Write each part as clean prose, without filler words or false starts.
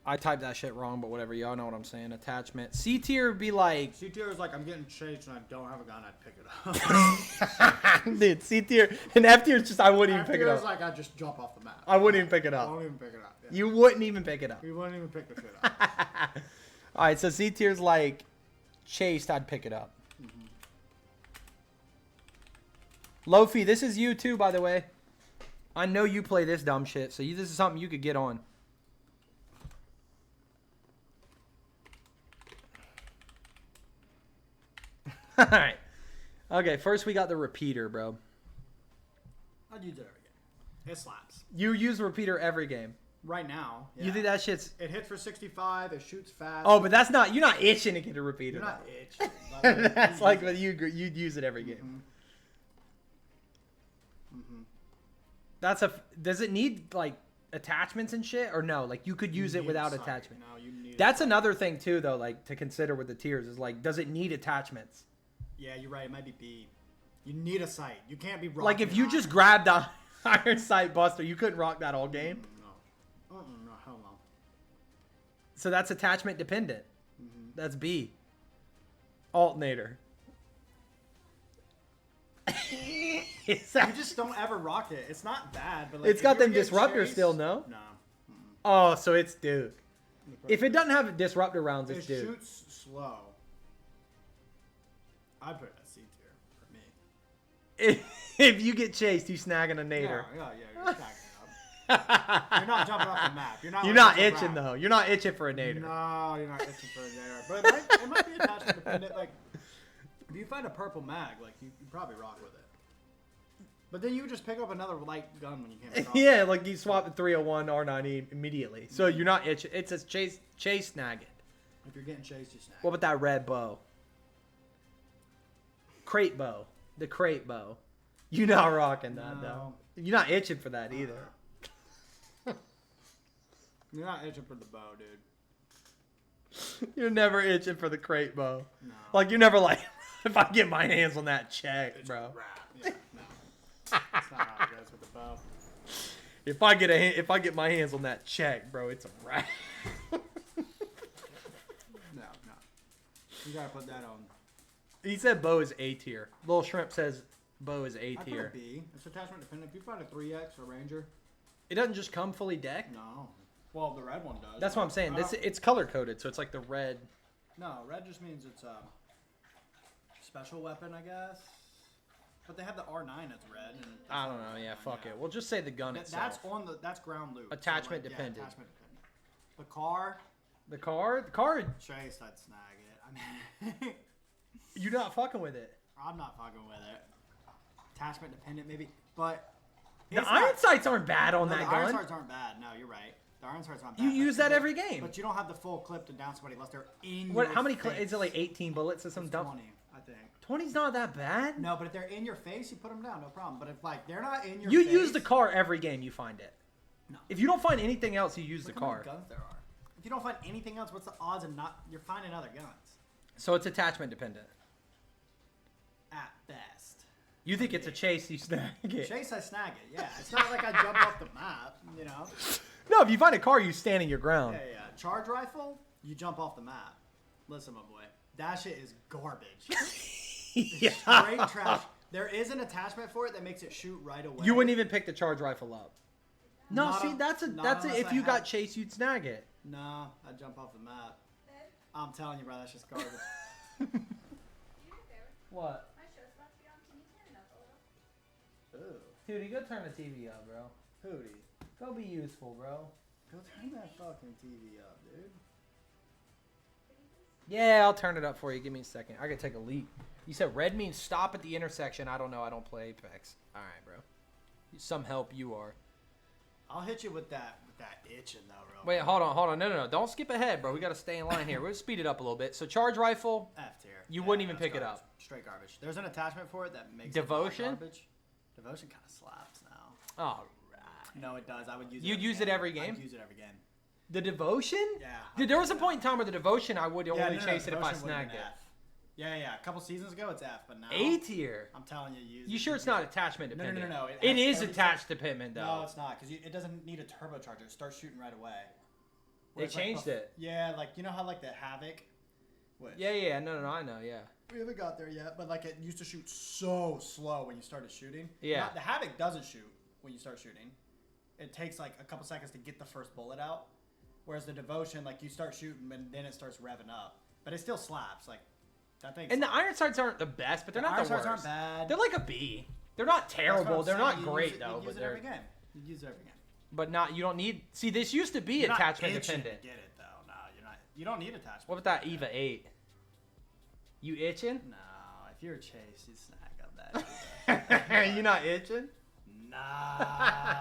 I typed that shit wrong, but whatever. Y'all know what I'm saying. Attachment. C tier would be like... C tier is like, I'm getting chased and I don't have a gun, I'd pick it up. Dude, C tier. And F tier is just, I wouldn't even pick it up. F tier is like, I just jump off the map. I wouldn't even pick it I up. won't even pick it up. Yeah. You wouldn't even pick it up. You wouldn't even pick the shit up. Alright, so C tier's like chased, I'd pick it up. Lofi, this is you too, by the way. I know you play this dumb shit, so this is something you could get on. Alright. Okay, first we got the repeater, bro. I'd use it every game. It slaps. You use the repeater every game. Right now. Yeah. You think that shit's... It hits for 65, it shoots fast. Oh, but that's not... You're not itching to get a repeater. You're not itching. That's like when you'd use it every game. That's a... Does it need, like, attachments and shit? Or no? Like, you could use it without attachment. No, you need That's another thing, too, though, like, to consider with the tiers. Is, like, does it need attachments? Yeah, you're right. It might be B. You need a sight. You can't be rocking. Like, if you just grabbed the Iron Sight Buster, you couldn't rock that all game? No. No, hell no. So that's attachment dependent. That's B. Alternator. You just don't ever rock it. It's not bad, but like, it's got them disruptors still, no? No. Oh, so it's Duke. If it doesn't have disruptor rounds, it's Duke. It shoots slow. I'd put it at C tier for me. If you get chased, you snagging a nader. Yeah, you're snagging it up. You're not jumping off the map. You're not itching though. You're not itching for a nader. No, you're not itching for a nader. But it might be attachment dependent. Like, if you find a purple mag, like you probably rock with it. But then you would just pick up another light gun when you came across. Yeah, like you swap the 301 R90 immediately. So you're not itching. It says chase snag it. If you're getting chased, you snag. What about that red bow? Crate bow. The crate bow. You're not rocking that though. You're not itching for that either. You're not itching for the bow, dude. You're never itching for the crate bow. No. Like you're never like, if I get my hands on that check, bro. Yeah, no. That's not how it goes with the bow. If I get my hands on that check, bro, it's a wrap. No. You gotta put that on. He said bow is A tier. Little Shrimp says bow is A I tier. put a B. It's attachment dependent. If you find a 3X or Ranger. It doesn't just come fully decked? No. Well, the red one does. That's what I'm saying. It's color coded, so it's like the red. No, red just means it's a special weapon, I guess. But they have the R9 as red. And I don't know. Yeah, fuck it. We'll just say the gun itself. That's ground loot. Attachment so dependent. Yeah, attachment dependent. The car. The car. Chase, I'd snag it. I mean, You're not fucking with it. I'm not fucking with it. Attachment dependent, maybe, but the iron sights aren't bad on that the gun. iron sights aren't bad. No, you're right. The iron sights aren't bad. You use that every game. But you don't have the full clip to down somebody unless they're in. What? Your How many? face. Is it like 18 bullets or some dumb? 20, I think. 20's not that bad. No, but if they're in your face, you put them down, no problem. But if like they're not in your you face, use the car every game you find it. No. If you don't find anything else, you use Look the how car. many guns there are. If you don't find anything else, what's the odds of not you're finding other guns? So it's attachment dependent. At best. You think it's a chase, you snag it. Chase, I snag it. Yeah, it's not like I jump off the map. You know. No, if you find a car, you stand in your ground. Yeah. Charge rifle, you jump off the map. Listen, my boy, that shit is garbage. Yeah. Straight trash. There is an attachment for it that makes it shoot right away. You wouldn't even pick the charge rifle up. No, Not see, a- that's not it. unless If I you have- got chased, you'd snag it. Nah, I jump off the map. I'm telling you, bro, that's just garbage. What? My show's about to be on. Can you turn it up a little? Ooh, Hootie, go turn the TV up, bro. Hootie, Go be useful, bro. go turn that fucking TV up, dude. Yeah, I'll turn it up for you. Give me a second. I gotta take a leak. You said red means stop at the intersection. I don't know. I don't play Apex. All right, bro. Some help you are. I'll hit you with that itching though, real Wait, quick. hold on. No. Don't skip ahead, bro. We gotta stay in line here. We'll speed it up a little bit. So charge rifle. F tier. You wouldn't even that's pick it garbage. up. Straight garbage. There's an attachment for it that makes Devotion? it not garbage. Devotion kind of slaps now. All right. No, it does. I would use it. You'd use it every game? I'd use it every game. The devotion? Yeah. Dude, there was a point in time where the devotion I would only no, chase it if I Devotion would've snagged been it. F. Yeah. A couple seasons ago, it's F, but now A tier. I'm telling you, use. You it. sure it's not attachment No, dependent? no. It has is every attached dependent though. No, it's not because it doesn't need a turbocharger. It starts shooting right away. Where They it's like changed it. Yeah, like you know how like the Havoc. Which, Yeah. No, I know. Yeah. we haven't got there yet, but like it used to shoot so slow when you started shooting. Yeah. The Havoc doesn't shoot when you start shooting. It takes like a couple seconds to get the first bullet out. Whereas the Devotion, like you start shooting and then it starts revving up, but it still slaps. Like that thing. And the iron sights aren't the best, but they're not iron the sights worst. aren't bad. They're like a B. They're not That's what terrible. I'm They're saying. not You great use it, though. You use But it they're. every game. You use it every game. But not. You don't need. See, this used to be You're not attachment itching dependent. To get it though. No, you're not. You don't need attachment. What about that Eva 8? You itching? No, if you're a Chase, you snag up that. You not itching? Nah,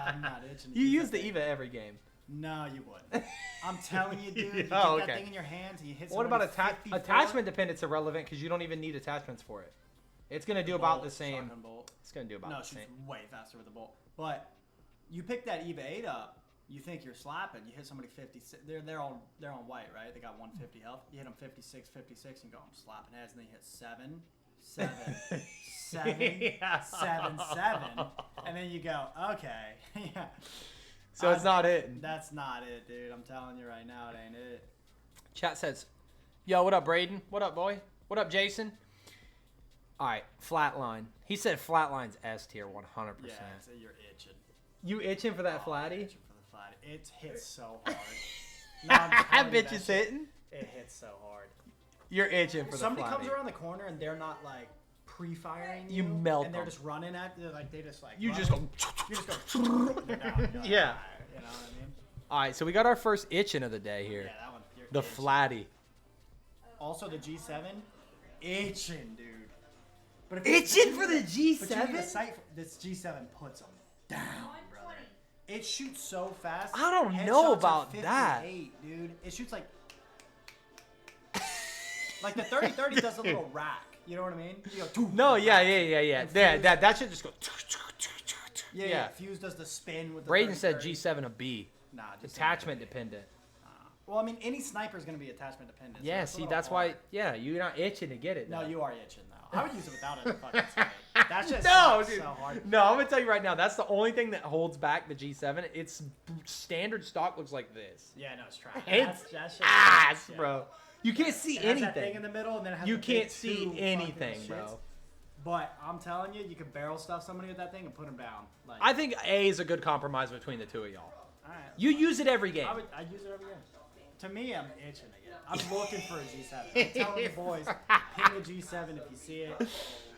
I'm not itching. to You use use that the thing. Eva every game. No, you wouldn't. I'm telling you, dude. You get Oh, that okay. thing in your hands and you hit. What about somebody 54? attachment dependence? Irrelevant because you don't even need attachments for it. It's gonna do about Bolt, the same. shotgun bolt. It's gonna do about No, the she's same. way faster with the bolt. But you pick that Eva 8 up, you think you're slapping. You hit somebody 56. They're on white, right? They got 150 health. You hit them 56, 56, and go, I'm slapping heads. And then you hit 7, 7, 7, Yeah. 7, 7, and then you go, okay, yeah. So it's not it. That's not it, dude. I'm telling you right now, it ain't it. Chat says, "Yo, what up, Braden? What up, boy? What up, Jason?" All right, flatline. He said flatline's S tier 100%. Yeah, so you're itching. You itching for that Oh, I'm flatty? itching for the flatty. It hits so hard. No, I'm I telling you, bet that you shit- hitting. It hits so hard. You're itching for the Somebody flatty. comes around the corner and they're not like pre-firing You you, melt and they're them. just running at you. Like they just like You run just it. go. You just go. and they're down. You're like, Yeah. "Ah," you know what I mean? All right, so we got our first itching of the day here. Yeah, that one. You're The itching. flatty. Also the G7, itching, dude. But Itching for the But you need a G7? sight. This G7 puts them down, brother. It shoots so fast. I don't know Headshots about are that. 58, dude. It shoots like the 30-30 does a little rack. You know what I mean? You go, No, yeah. And There, Fuse- that should just go. Yeah. Fuse does the spin with the Braden said 30-30. G7 a B. Nah, G7 Attachment dependent. Well, I mean, any sniper is going to be attachment dependent. so Yeah, it's a see, little that's why. hard. Yeah, you're not itching to get it. No, though. you are itching though. I would use it without it. Fucking snipe. That shit No, sucks dude. so hard. No, I'm gonna tell you right now. That's the only thing that holds back the G7. Its standard stock looks like this. Yeah, no, it's trash. It's that shit ass, sucks, yeah. bro. You can't see It has that thing anything. in the middle, and then it has You the big can't see two fucking anything, shits. bro. But I'm telling you, you can barrel stuff somebody with that thing and put them down. Like, I think A is a good compromise between the two of y'all. all right. You use it every game. I use it every game. To me, I'm itching again. I'm looking for a G7. I'm telling you boys, ping a G7 if you see it.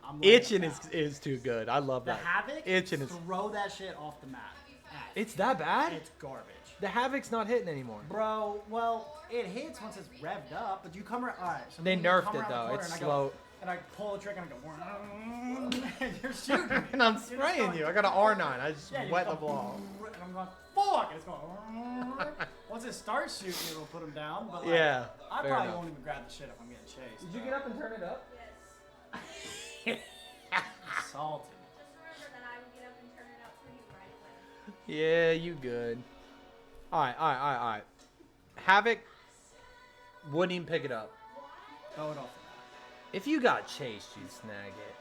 I'm looking Itching about. is too good. I love The that. Havoc. Itching is. Throw that shit off the map. It's that bad? It's garbage. The Havoc's not hitting anymore. Bro, well, it hits once it's revved up, but you come around. All right, so They then you nerfed come it, around the though. corner It's and I slow. Go, and I pull the trigger and I go, and you're shooting me. And I'm You're just spraying going- you. I got an R9. I just Yeah, you wet the just go, ball. And I'm going, fuck! And it's going. Once it starts shooting, it'll put them down. But like, Yeah. I fair probably enough. won't even grab the shit if I'm getting chased. Did you get up and turn it up? Yes. Salty. Just remember that I would get up and turn it up for you right when. Yeah, you good. Alright. Havoc wouldn't even pick it up. Throw it off If you got chased, you'd snag it.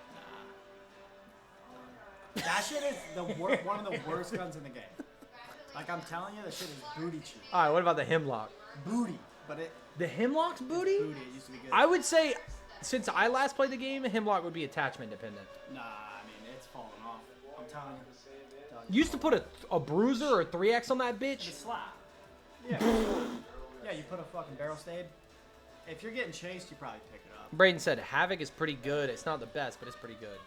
the map. That shit is one of the worst guns in the game. Like I'm telling you, that shit is booty cheap. Alright, what about the Hemlock? Booty, but it The Hemlock's booty? booty. It used to be good. I would say, since I last played the game, Hemlock would be attachment dependent. Nah, I mean it's falling off. I'm telling you. You used to put a bruiser or a 3X on that The bitch? slap. Yeah. Yeah, you put a fucking barrel stayed. If you're getting chased, you probably pick it up. Braden said Havoc is pretty good. It's not the best, but it's pretty good.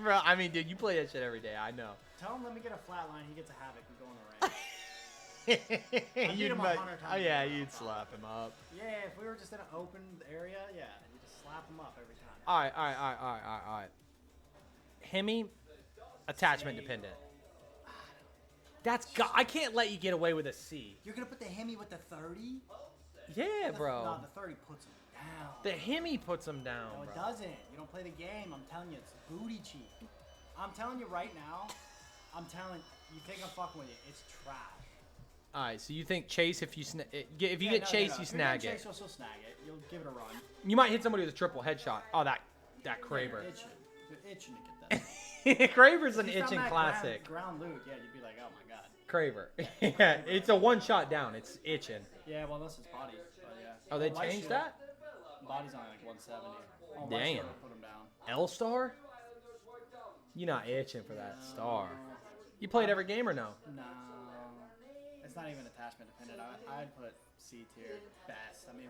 Bro, I mean, dude, you play that shit every day. I know. Tell him let me get a flat line. He gets a havoc. We go in the range. You'd him 100 times oh yeah, a game. you'd slap him up. Yeah, if we were just in an open area, yeah, you just slap him up every time. All right. Hemi, attachment dependent. I can't let you get away with a C. You're gonna put the Hemi with the 30? Yeah, No, bro. the 30 puts him down. The Hemi puts him down, No, it bro. doesn't. You don't play the game. I'm telling you, it's booty cheek. I'm telling you right now. You think I'm fucking with you? It's trash. All right, so you think chase if you if you Yeah, get no, chased, no. you If you're snag getting it. chased, you'll still snag it. You'll give it a run. You might hit somebody with a triple headshot. Oh, that Yeah, Kraber. You're itching. You're itching to get that. Craver's an If you found itching that classic. Ground loot, yeah, you'd be like, oh my god. Craver. Yeah, it's a one shot down. It's itching. Yeah, well, unless it's body. But yeah. Oh, they White changed shield, that? Body's only like 170. Oh, Damn. White shield would put him down. L-Star? You're not itching for that star. You played every game or no? No. It's not even attachment dependent. I'd put C tier best. I mean,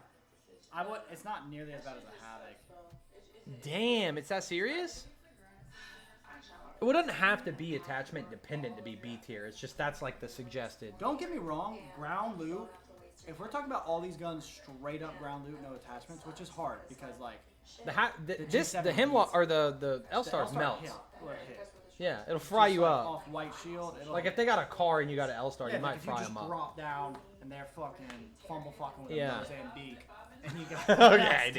I would. It's not nearly as bad as a Havoc. Damn, it's that serious? It wouldn't have to be attachment dependent to be B tier. It's just that's like the suggested. Don't get me wrong, ground loot. If we're talking about all these guns straight up ground loot, no attachments, which is hard because like The Hemlock or the L-Stars melts. Hit. Yeah, it'll fry you up. Off white shield. Like if they got a car and you got an L-Star, you might if fry you them just up. drop down and they're fucking fumble fucking with Yeah. a Mozambique, and you got Okay,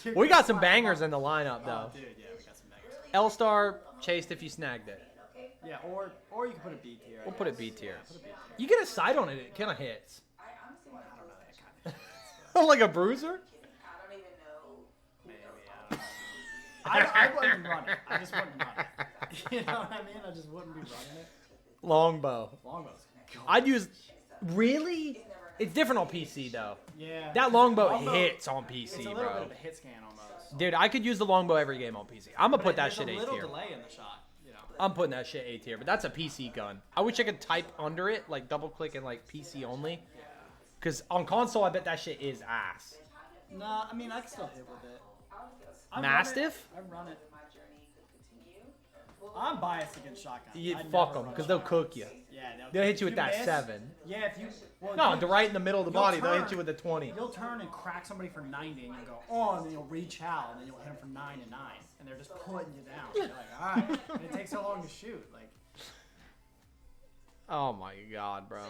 dude. We got some bangers in the lineup though. Oh, dude, yeah, we got some bangers. L-Star chased if you snagged it. Yeah, or you can put a B tier. We'll put it B tier. Put a B tier. You get a sight on it, it kind of hits. I don't know that kind of. Like a bruiser? I don't even know. Maybe I don't know. I wouldn't run it. I just wouldn't run it. You know what I mean? I just wouldn't be running it. Longbow. Longbows. I'd use. Really? It's different on PC though. Yeah. That longbow hits on PC, It's a little bro. bit of a hit scan almost. Dude, I could use the longbow every game on PC. I'm gonna put that There's shit a A little tier. delay in the shot. You know. I'm putting that shit A tier, but that's a PC gun. I wish I could type under it, like double click and like PC only. Yeah. Cause on console, I bet that shit is ass. No, I mean I can still hit with it. Mastiff? I run it. I'm biased against shotguns. You I fuck never them, run cause they'll shotguns. cook you. Yeah, They'll hit you if with that miss- 7. Yeah, if you. Well, No, you'll- they're right in the middle of the you'll body. They'll hit turn. you with a 20. You'll turn and crack somebody for 90, and you'll go, oh, and then you'll reach out, and then you'll hit them for 9 and 9, and they're just putting you down. You're like, all right, and it takes so long to shoot. Like, Oh my god, bro.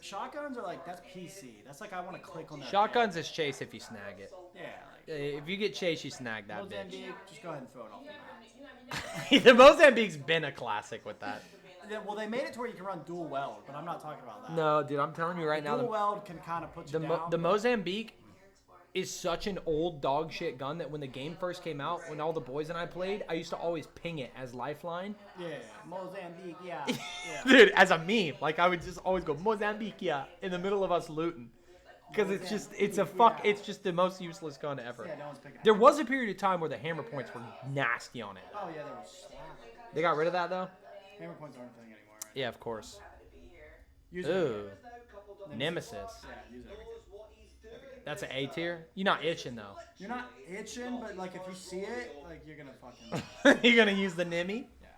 shotguns are like that's PC. That's like I want to click on that. Shotguns is chase if you snag it. Yeah, like If you get chased, you snag that bitch. Mozambique, just go ahead and throw it off the map. The Mozambique's been a classic with that. Yeah, well, they made it to where you can run dual weld, but I'm not talking about that. No, dude, I'm telling you right now, Dual weld can kind of put you down. the Mozambique is such an old dog shit gun that when the game first came out, when all the boys and I played, I used to always ping it as Lifeline. Yeah, Mozambique, yeah. Yeah. Dude, as a meme, like I would just always go Mozambique, yeah, in the middle of us looting. Because it's just the most useless gun ever. Yeah, no one's picking it There up. was a period of time where the hammer points were nasty on it. Oh, yeah, they were slapping. They got rid of that though? Hammer points aren't a thing anymore, right? Yeah, of course. Use it. Ooh. Nemesis. Yeah, use it. That's an A tier? You're not itching though. You're not itching, but like if you see it, like you're gonna fucking. You're gonna use the Nimmy? Yeah.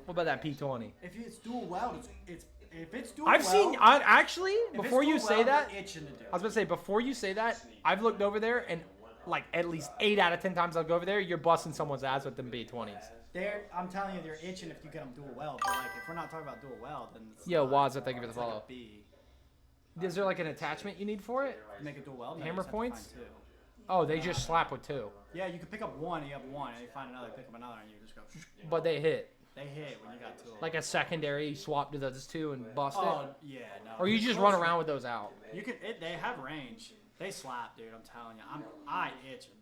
What about that P20? If it's dual weld, it's if it's dual I've weld. seen, actually, if it's before you dual say weld, that, you're itching to do I was gonna say, before you say that, I've looked over there and like at least 8 out of 10 times I'll go over there, you're busting someone's ass with them B20s. I'm telling you, they're itching if you get them dual weld. But like, if we're not talking about dual weld, then it's Yo, not, Wazza, thank you for the it's like follow. a B. Is there like an attachment you need for it? You make it dual weld. No, Hammer you just have to points? find 2. Oh, they just slap with 2. Yeah, you can pick up one, and you have one, and you find another, pick up another, and you just go. But they hit. They hit when you got 2. Like a secondary, you swap to those 2 and bust Oh it. yeah, no. Or you just run around with those out. You can. They have range. They slap, dude. I'm telling you. I itching.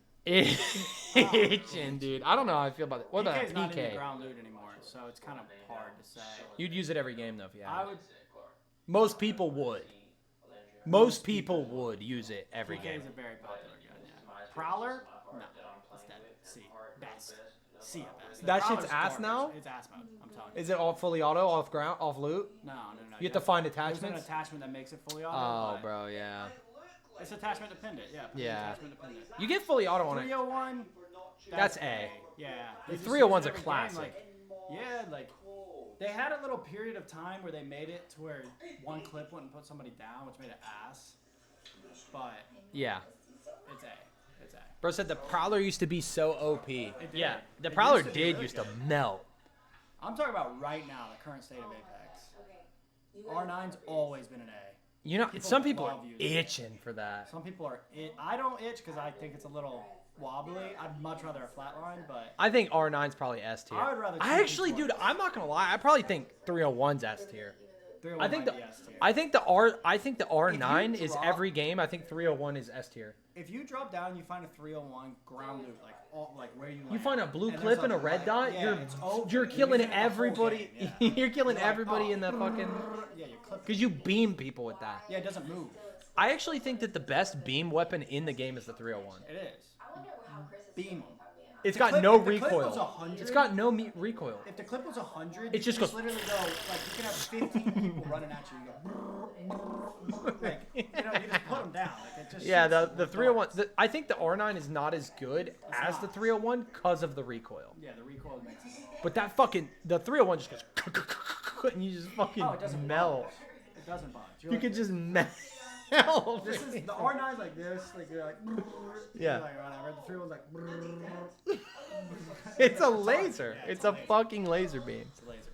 Itching, dude. I don't know how I feel about it. What about PK's not in the PK? ground loot anymore, so it's kind of hard to say. You'd use it every game though if you had I it. would. Most people would. Most people would use it every PK game. is a very popular gun. Yeah. Prowler? No, it's dead. C. Best. C at best. That Prowler's shit's ass garbage. now? It's ass mode. I'm telling you. Is it all fully auto, off ground, off loot? No. You have to find There's an attachments? attachment that makes it fully auto. Oh, but bro, yeah. It's attachment dependent. Yeah. Yeah. Attachment dependent. You get fully auto on it. 301. That's A. Yeah. The You just 301's use a it every game, classic. like, yeah, like they had a little period of time where they made it to where one clip wouldn't put somebody down, which made it ass. But Yeah. it's A. It's A. Bro said the Prowler used to be so OP. did. Yeah, the It Prowler used to be did really used to good. melt. I'm talking about right now, the current state of Apex. R9's always been an A. You know, some people are love using it. itching for that. Some people are. I don't itch because I think it's a little wobbly. I'd much rather a flat line, but I think R9's probably S tier. I would rather I two actually, P20s. dude, I'm not gonna lie. I probably think 301's S tier. 301 I think might the be S tier. I think the R9 is drop- every game. I think 301 is S tier. If you drop down and you find a 301 ground loot, like like where you. You land. find a blue And clip there's and a red dot, yeah, you're it's over. you're killing using it the whole everybody. game, yeah. You're killing You're like, everybody oh, in the fucking. Yeah, you clip. Because you beam people with that. Yeah, it doesn't move. I actually think that the best beam weapon in the game is the 301. It is. Beam 'em. It's The got clip- no if the clip was recoil. 100 It's got no recoil. If the clip was 100, It just you goes- literally go like you can have 15 people running at you. You go like you just put them down. Like, it just Yeah, shoots the with 301. darts. I think the R9 is not as good as not. the 301 because of the recoil. Yeah, the recoil makes it. But that fucking the 301 just goes and you just fucking Oh, it doesn't melt. budge. It doesn't budge. You're You like, could just melt. This is the R9's like this. Like you're like. Yeah. You're like whatever. The 301's like. It's a laser. Yeah, It's a fucking laser beam. It's a laser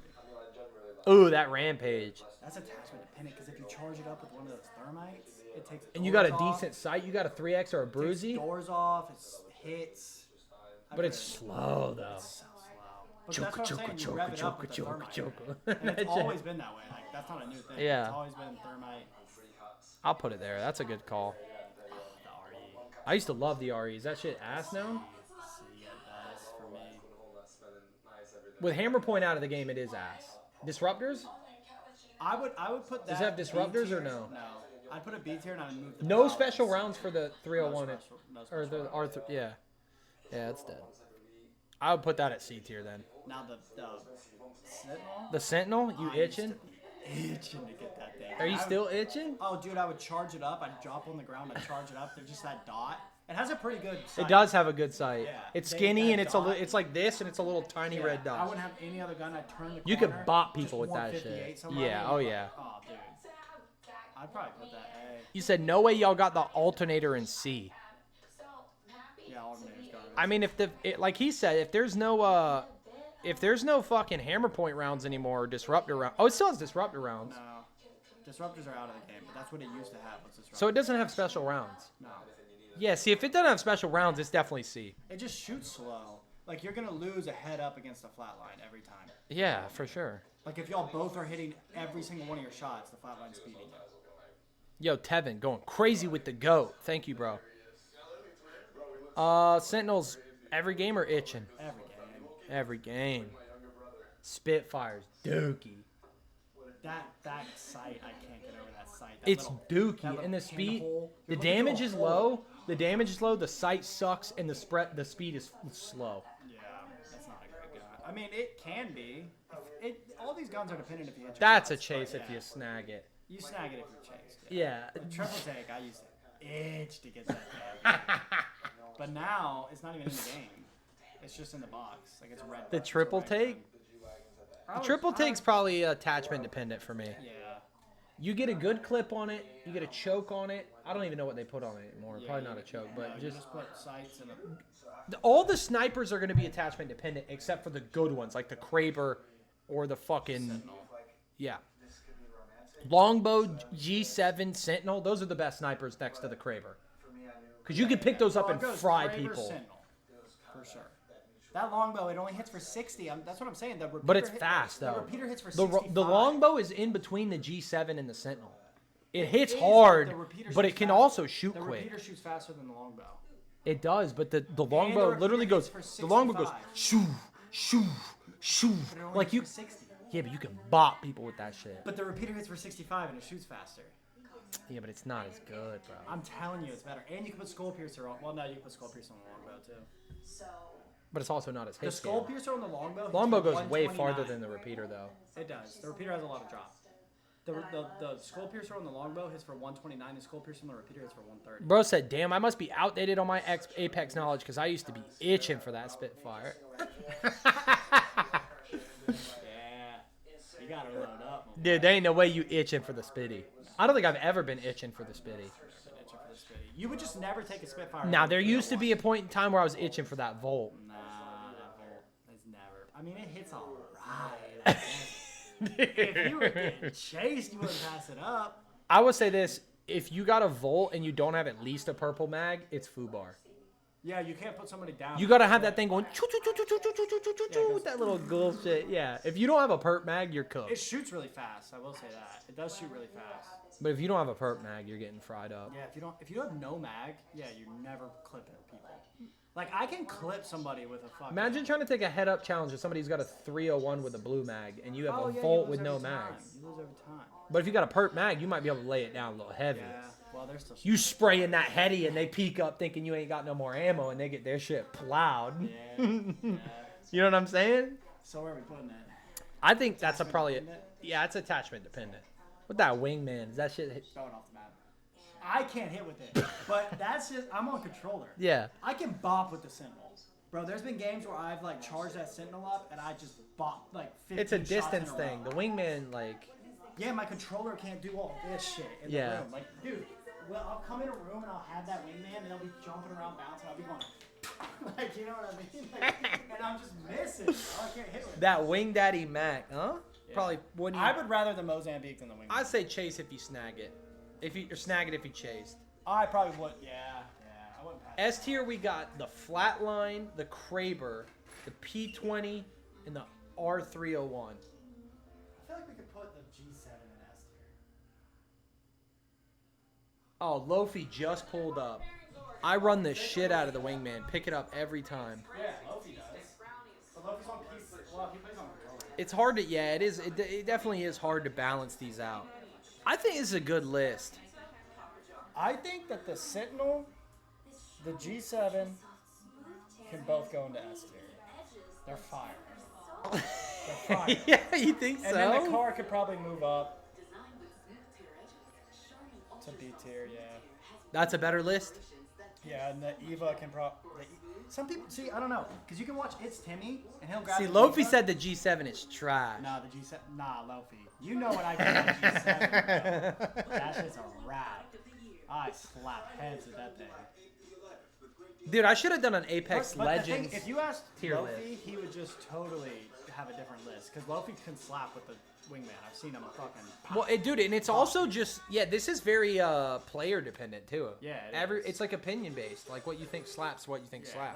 beam. Ooh, that rampage. That's attachment dependent because if you charge it up with one of those thermites, it takes. And you got a doors off, decent sight. You got a 3X or a takes bruisey, doors off. It hits. but it's slow though. It's so slow. But Choka, that's what I'm saying. choka, You rev it choka, up with the choka, thermite. choka. And That it's shit- always been that way. Like that's not a new thing. Yeah. It's always been thermite. I'll put it there. That's a good call. The RE. I used to love the RE. Is that shit ass now? See, it does for me. With hammer point out of the game, it is ass. Disruptors? I would put that. Does it have B disruptors or tier. no? No. I'd put a B tier and I'd move the. No powers. special rounds for the 301 No or special the rounds. R3. Yeah, yeah, it's dead. I would put that at C tier then. Now the Sentinel. The Sentinel, you I used to itching? be itching to get that thing. Are you I would- still itching? Oh, dude, I would charge it up. I'd drop on the ground. I'd charge it up. There's just that dot. It has a pretty good. It sight. does have a good sight. Yeah. It's They- skinny that and it's dot- it's like this and it's a little tiny Yeah, red I dot. wouldn't have any other gun. I'd turn the corner. You could bop just people with that 158 shit. somebody, Yeah, and oh you're yeah. like, oh, dude. I'd probably put that A. You said no way y'all got the alternator in C. Yeah, alternator's garbage. I mean, like he said, if there's no fucking hammer point rounds anymore, or disruptor round. Oh, it still has disruptor rounds. No. Disruptors are out of the game, but that's what it used to have. Was disruptors. So it doesn't have special rounds. No. Yeah, see, if it doesn't have special rounds, it's definitely C. It just shoots slow. Like, you're going to lose a head up against a flat line every time. Yeah, for sure. Like, if y'all both are hitting every single one of your shots, the flat line's speeding you. Yo, Tevin, going crazy with the GOAT. Thank you, bro. Sentinels, every game or itching? Every game. Every game. Spitfires, dookie. That sight, I can't get over that sight. That It's little- dookie, that little and the speed, pinhole. the You're looking damage through a is hole. low. The damage is low. The sight sucks, and the speed is slow. Yeah, that's not a great gun. I mean, it can be. All these guns are dependent if you hit your That's a shots, chase but if yeah. you snag it. You snag it if you're chased. Yeah. The triple take, I used to itch to get that damn thing. But now, it's not even in the game. It's just in the box. Like, it's a red The box, triple it's a red take? gun. The triple take's probably attachment dependent for me. Yeah. You get a good clip on it. You get a choke on it. I don't even know what they put on it anymore. Yeah, Probably you- not a choke, no, but you just put sights in a. all the snipers are going to be attachment dependent, except for the good ones like the Kraber or the fucking Sentinel. yeah. Longbow, G7, Sentinel. Those are the best snipers next to the Kraber. Because you can pick those up Well, and it goes fry Kraber, people. Sentinel, for sure. That longbow, it only hits for 60. That's what I'm saying. The repeater But it's fast, The though. repeater hits for The 65. longbow is in between the G7 and the Sentinel. It hits is, hard, the repeater but it shoots can fast. also shoot The quick. repeater shoots faster than the longbow. It does, but the the longbow repeater literally goes. hits for The longbow goes 65. shoo, shoo, shoo. But it only Like hits you. for 60. Yeah, but you can bop people with that shit. But the repeater hits for 65 and it shoots faster. Yeah, but it's not as good, bro. I'm telling you, it's better. And you can put skull piercer on. Well, no, you can put skull piercer on the longbow too. But it's also not as The hit. skull piercer on the longbow. hits Longbow for goes way 129. farther than the repeater, though. It does. The repeater has a lot of drop. The skull piercer on the longbow hits for 129. The skull piercer on the repeater hits for 130. Bro said, "Damn, I must be outdated on my Apex knowledge because I used to be itching for that Spitfire." Yeah. You gotta load up. man. Dude, there ain't no way you itching for the Spitty. I don't think I've ever been itching for the Spitty. Been itching for the Spitty. You would just never take a Spitfire. Now, over there the used to other be a point in time where I was itching for that Volt. one. Nah, that Volt is never. I mean, it hits all right. If you were getting chased, you wouldn't pass it up. I would say this: if you got a Volt and you don't have at least a purple mag, it's Fubar. Yeah, you can't put somebody down. You gotta have that thing going choo choo choo choo choo choo choo choo choo Yeah, it choo goes- with that little bullshit. Yeah, if you don't have a perp mag, you're It cooked. shoots really fast. I will say that. It does shoot really fast. But if you don't have a perp mag, you're getting fried up. Yeah, if you have no mag, yeah, you're never clipping people. Like, I can clip somebody with a fucking... Imagine trying to take a head-up challenge if somebody's got a 301 with a blue mag, and you have Oh, a yeah, you Volt lose with no every time. mags. You lose every time. But if you got a perp mag, you might be able to lay it down a little heavy. Yeah, well, they're still... You spraying that heady, and they peek up thinking you ain't got no more ammo, and they get their shit plowed. Yeah. You know what I'm saying? So where are we putting it? I think that's a probably... Dependent? Yeah, it's attachment dependent. With that wingman, is that shit... Throw it off the map. I can't hit with it, but that's just... I'm on controller. Yeah. I can bop with the Sentinel. Bro, there's been games where I've, like, charged that Sentinel up, and I just bop, like, 15 It's a shots distance in a thing. row. The wingman, like... Yeah, my controller can't do all this shit in Yeah. the room. Like, dude, well, I'll come in a room and I'll have that wingman and I'll be jumping around, bouncing. I'll be going, like, you know what I mean? Like, and I'm just missing. I can't hit with it. That Wing Daddy Mac, huh? Yeah. Probably wouldn't. I would rather the Mozambique than the wingman. I'd say chase if you snag it. Or snag it if you chased. I probably would. Yeah. I wouldn't pass. S tier, we got the Flatline, the Kraber, the P20, and the R301. I feel like we could put the G7 in S tier. Oh, Lofi just pulled up. I run the shit out of the Wingman. Pick it up every time. Yeah, Lofi does. But Lofi's on PC. Well, he plays on controller. It's hard to, yeah, it is. It definitely is hard to balance these out. I think it's a good list. I think that the Sentinel, the G7, can both go into S tier. They're fire. They're fire. Yeah, you think so? And then the car could probably move up to B tier, yeah. That's a better list? Yeah, and the Eva can probably... Some people... See, I don't know. Because you can watch It's Timmy, and he'll grab See, the Lofi Eva. said the G7 is trash. Nah, the G7... Nah, Lofi. You know what I think of the G7, bro. That shit's a wrap. I slap heads at that thing. Dude, I should have done an Apex But the thing, Legends. if you asked tier Lofi, list. he would just totally have a different list. Because Lofi can slap with the wingman. I've seen him fucking... Well, dude, and it's also just, yeah, this is very player dependent too. Yeah, it is. It's like opinion based. Like what you think slaps, what you think slaps.